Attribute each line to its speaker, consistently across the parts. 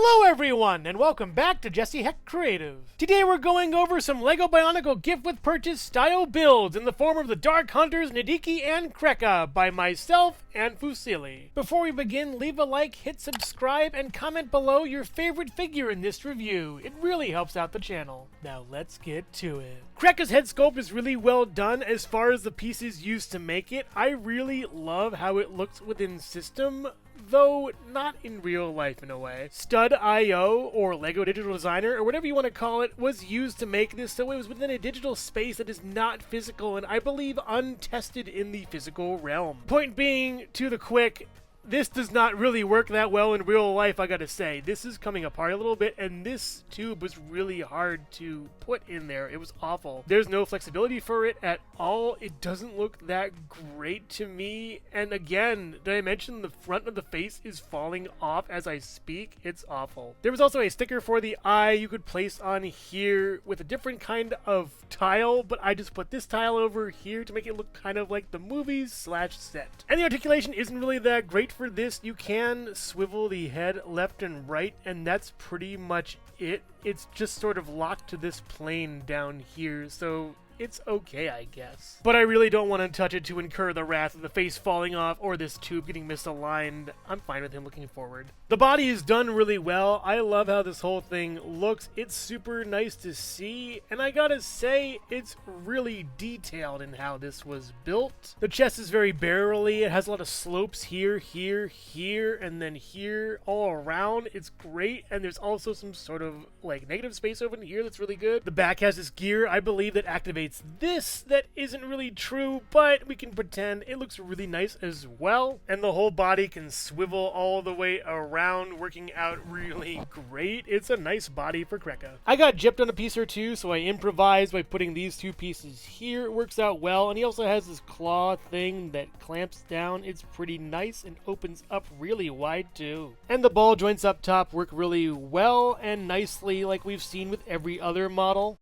Speaker 1: Hello everyone, and welcome back to Jesse Hecht Creative. Today we're going over some LEGO BIONICLE gift with purchase style builds in the form of the Darkhunters, Nidiki, and Krekka by myself and Fusili. Before we begin, leave a like, hit subscribe, and comment below your favorite figure in this review. It really helps out the channel. Now let's get to it. Krekka's head sculpt is really well done as far as the pieces used to make it. I really love how it looks within system, though not in real life in a way. Stud.io, or LEGO Digital Designer, or whatever you want to call it, was used to make this, so it was within a digital space that is not physical and I believe untested in the physical realm. Point being, to the quick, this does not really work that well in real life, I gotta say. This is coming apart a little bit, and this tube was really hard to put in there. It was awful. There's no flexibility for it at all. It doesn't look that great to me. And again, did I mention the front of the face is falling off as I speak? It's awful. There was also a sticker for the eye you could place on here with a different kind of tile, but I just put this tile over here to make it look kind of like the movies / set. And the articulation isn't really that great for this. You can swivel the head left and right, and that's pretty much it. It's just sort of locked to this plane down here, so it's okay, I guess. But I really don't want to touch it to incur the wrath of the face falling off or this tube getting misaligned. I'm fine with him looking forward. The body is done really well. I love how this whole thing looks. It's super nice to see, and I gotta say, it's really detailed in how this was built. The chest is very barrelly. It has a lot of slopes here, here, and then here all around. It's great, and there's also some sort of like negative space over here that's really good. The back has this gear, I believe, that activates this. That isn't really true, but we can pretend. It looks really nice as well, and the whole body can swivel all the way around, working out really great. It's a nice body for Kraka. I got gypped on a piece or two, so I improvised by putting these two pieces here. It works out well, and he also has this claw thing that clamps down. It's pretty nice and opens up really wide too. And the ball joints up top work really well and nicely, like we've seen with every other model.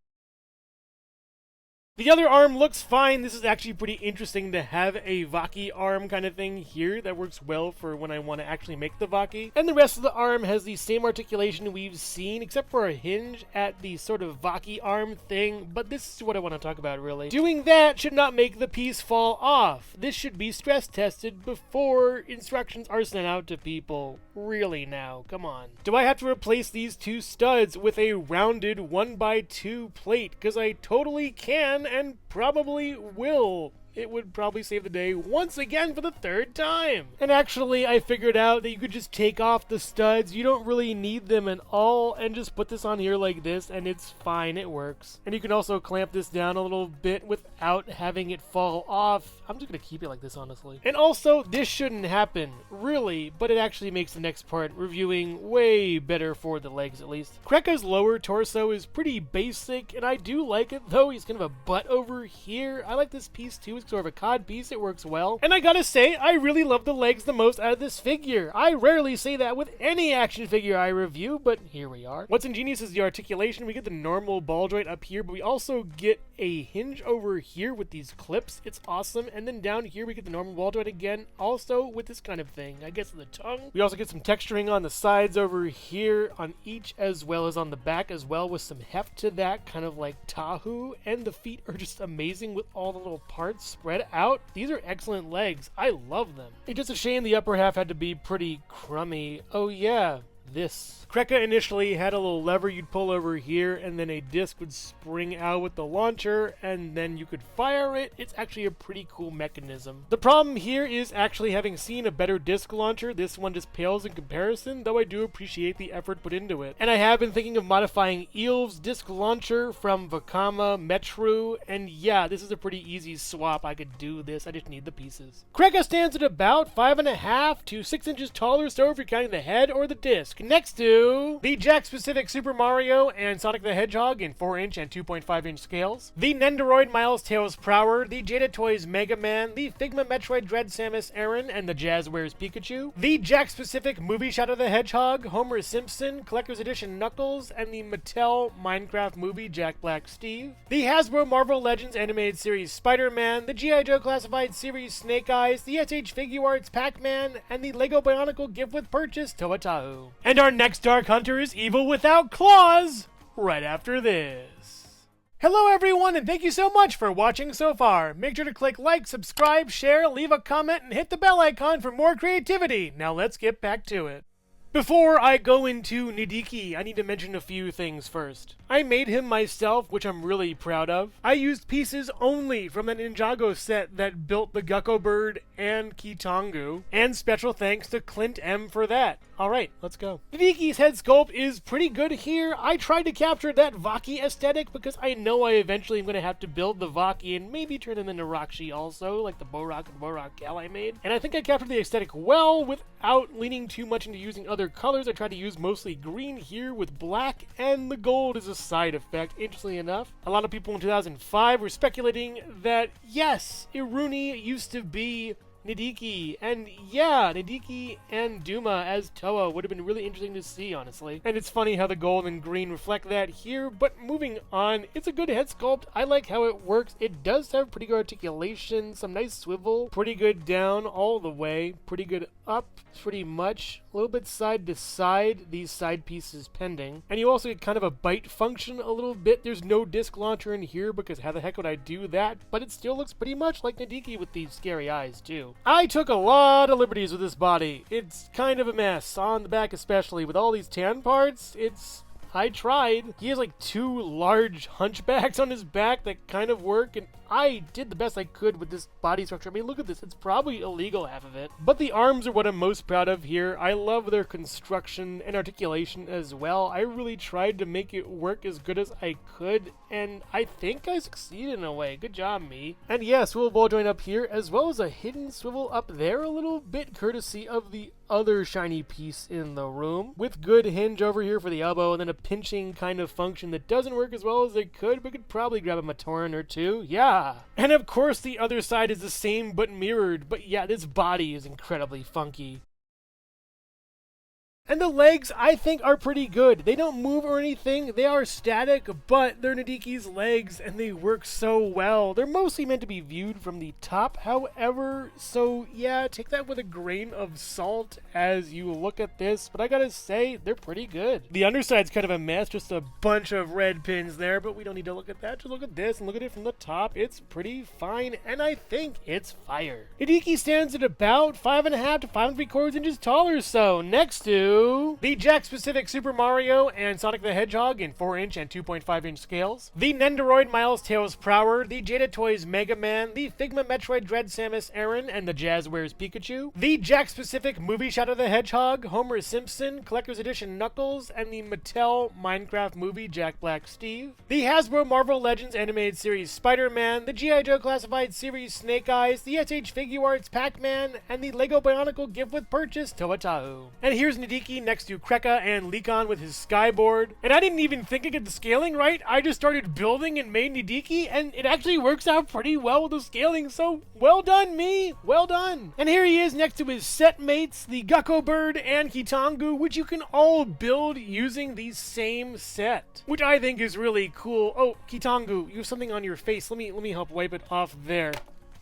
Speaker 1: The other arm looks fine. This is actually pretty interesting to have a Vaki arm kind of thing here that works well for when I want to actually make the Vaki. And the rest of the arm has the same articulation we've seen, except for a hinge at the sort of Vaki arm thing, but this is what I want to talk about really. Doing that should not make the piece fall off. This should be stress tested before instructions are sent out to people. Really now, come on. Do I have to replace these two studs with a rounded 1x2 plate? Because I totally can and probably will. It would probably save the day once again for the third time. And actually, I figured out that you could just take off the studs. You don't really need them at all, and just put this on here like this, and it's fine. It works. And you can also clamp this down a little bit without having it fall off. I'm just gonna keep it like this, honestly. And also, this shouldn't happen, really, but it actually makes the next part reviewing way better for the legs, at least. Krekka's lower torso is pretty basic, and I do like it, though. He's kind of a butt over here. I like this piece, too. It's sort of a cod piece. It works well. And I gotta say, I really love the legs the most out of this figure. I rarely say that with any action figure I review, but here we are. What's ingenious is the articulation. We get the normal ball joint up here, but we also get a hinge over here with these clips. It's awesome. And then down here, we get the normal ball joint again, also with this kind of thing. I guess the tongue. We also get some texturing on the sides over here on each, as well as on the back as well, with some heft to that, kind of like Tahu. And the feet are just amazing with all the little parts spread out. These are excellent legs. I love them. It's just a shame the upper half had to be pretty crummy. Oh yeah, this. Krekka initially had a little lever you'd pull over here, and then a disc would spring out with the launcher, and then you could fire it. It's actually a pretty cool mechanism. The problem here is actually having seen a better disc launcher, this one just pales in comparison, though I do appreciate the effort put into it. And I have been thinking of modifying Eel's disc launcher from Vakama Metru, and yeah, this is a pretty easy swap. I could do this. I just need the pieces. Krekka stands at about 5.5 to 6 inches taller, so if you're counting the head or the disc. Next to the Jack-specific Super Mario and Sonic the Hedgehog in 4-inch and 2.5-inch scales, the Nendoroid Miles Tails Prower, the Jada Toys Mega Man, the Figma Metroid Dread Samus Aran and the Jazzwares Pikachu, the Jack-specific Movie Shadow the Hedgehog, Homer Simpson, Collector's Edition Knuckles, and the Mattel Minecraft Movie Jack Black Steve, the Hasbro Marvel Legends Animated Series Spider-Man, the G.I. Joe Classified Series Snake Eyes, the SH Figuarts Pac-Man, and the LEGO BIONICLE gift with purchase Toa Tahu. And our next Dark Hunter is evil without claws, right after this. Hello everyone, and thank you so much for watching so far. Make sure to click like, subscribe, share, leave a comment, and hit the bell icon for more creativity. Now let's get back to it. Before I go into Nidiki, I need to mention a few things first. I made him myself, which I'm really proud of. I used pieces only from the Ninjago set that built the Gecko Bird and Kitangu, and special thanks to ClintM for that. Alright, let's go. Nidiki's head sculpt is pretty good here. I tried to capture that Vaki aesthetic because I know I eventually am going to have to build the Vaki and maybe turn him into Rakshi also, like the Borak and Borak Gal I made. And I think I captured the aesthetic well without leaning too much into using other colors. I tried to use mostly green here with black, and the gold is a side effect, interestingly enough. A lot of people in 2005 were speculating that, yes, Iruni used to be Nidiki, and yeah, Nidiki and Duma as Toa would have been really interesting to see, honestly. And it's funny how the gold and green reflect that here, but moving on, it's a good head sculpt. I like how it works. It does have pretty good articulation, some nice swivel, pretty good down all the way, pretty good up, pretty much, a little bit side to side, these side pieces pending. And you also get kind of a bite function a little bit. There's no disc launcher in here because how the heck would I do that? But it still looks pretty much like Nidiki with these scary eyes too. I took a lot of liberties with this body. It's kind of a mess, on the back especially. With all these tan parts, I tried. He has like two large hunchbacks on his back that kind of work, and I did the best I could with this body structure. I mean, look at this. It's probably illegal, half of it. But the arms are what I'm most proud of here. I love their construction and articulation as well. I really tried to make it work as good as I could, and I think I succeeded in a way. Good job, me. And yeah, swivel ball joint up here, as well as a hidden swivel up there a little bit, courtesy of the other shiny piece in the room, with good hinge over here for the elbow, and then a pinching kind of function that doesn't work as well as it could, but could probably grab a Matoran or two. Yeah. And of course the other side is the same but mirrored, but yeah, this body is incredibly funky. And the legs, I think, are pretty good. They don't move or anything. They are static, but they're Nidiki's legs, and they work so well. They're mostly meant to be viewed from the top, however, so yeah, take that with a grain of salt as you look at this, but I gotta say, they're pretty good. The underside's kind of a mess, just a bunch of red pins there, but we don't need to look at that. Just look at this and look at it from the top. It's pretty fine, and I think it's fire. Nidiki stands at about 5.5 to 5 3/4 inches tall or so, next to the Jakks-Pacific Super Mario and Sonic the Hedgehog in 4-inch and 2.5-inch scales, the Nendoroid Miles Tails Prower, the Jada Toys Mega Man, the Figma Metroid Dread Samus Aran and the Jazzwares Pikachu, the Jakks-Pacific Movie Shadow the Hedgehog, Homer Simpson, Collector's Edition Knuckles, and the Mattel Minecraft Movie Jack Black Steve, the Hasbro Marvel Legends Animated Series Spider-Man, the G.I. Joe Classified Series Snake Eyes, the SH Figuarts Pac-Man, and the Lego Bionicle Gift with Purchase Toa-Tahu. And here's Nidiki next to Kraka and lhikan with his skyboard. And I didn't even think to get the scaling right. I just started building and made Nidiki, and it actually works out pretty well with the scaling, so well done, me. Well done. And here he is next to his set mates, the Gecko Bird and Kitangu, which you can all build using the same set, which I think is really cool. Oh, Kitangu, you have something on your face. Let me help wipe it off there.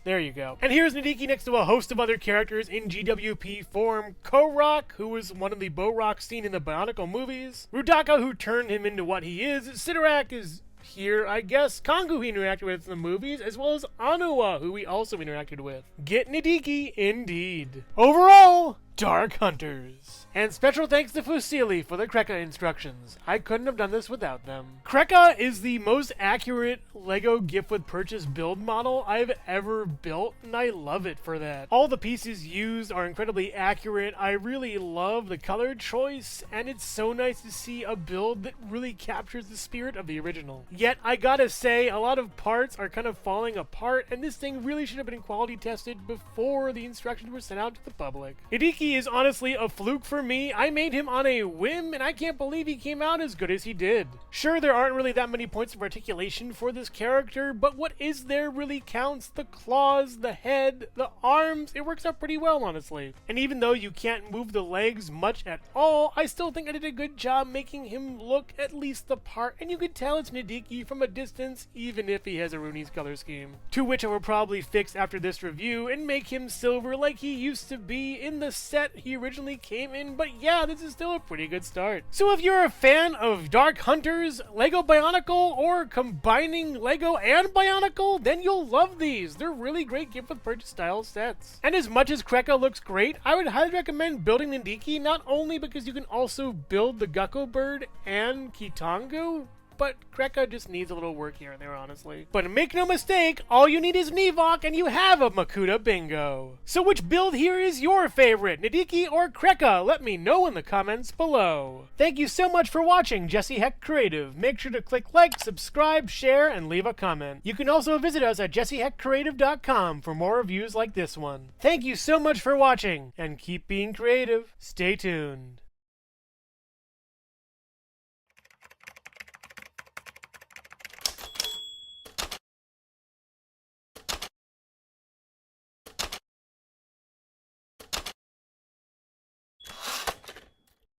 Speaker 1: There you go. And here's Nidiki next to a host of other characters in GWP form. Korok, who was one of the Borak seen in the Bionicle movies. Rudaka, who turned him into what he is. Sidorak is here, I guess. Kongu he interacted with in the movies, as well as Anua, who we also interacted with. Get Nidiki, indeed. Overall, Dark Hunters. And special thanks to Fusili for the Kraka instructions. I couldn't have done this without them. Kraka is the most accurate LEGO gift with purchase build model I've ever built, and I love it for that. All the pieces used are incredibly accurate. I really love the color choice, and it's so nice to see a build that really captures the spirit of the original. Yet, I gotta say, a lot of parts are kind of falling apart, and this thing really should have been quality tested before the instructions were sent out to the public. Nidiki is honestly a fluke for me. I made him on a whim, and I can't believe he came out as good as he did. Sure, there aren't really that many points of articulation for this character, but what is there really counts. The claws, the head, the arms, it works out pretty well, honestly. And even though you can't move the legs much at all, I still think I did a good job making him look at least the part, and you could tell it's Nidiki from a distance, even if he has Aruni's color scheme. To which I will probably fix after this review and make him silver like he used to be in the set set he originally came in, but yeah, this is still a pretty good start. So if you're a fan of Dark Hunters, Lego Bionicle, or combining Lego and Bionicle, then you'll love these. They're really great gift with purchase style sets. And as much as Kraka looks great, I would highly recommend building Nidiki, not only because you can also build the Gecko Bird and Kitangu, but Kraka just needs a little work here and there, honestly. But make no mistake, all you need is Nivok and you have a Makuta bingo. So which build here is your favorite, Nidiki or Kraka? Let me know in the comments below. Thank you so much for watching Jesse Hecht Creative. Make sure to click like, subscribe, share, and leave a comment. You can also visit us at jessehechtcreative.com for more reviews like this one. Thank you so much for watching, and keep being creative. Stay tuned.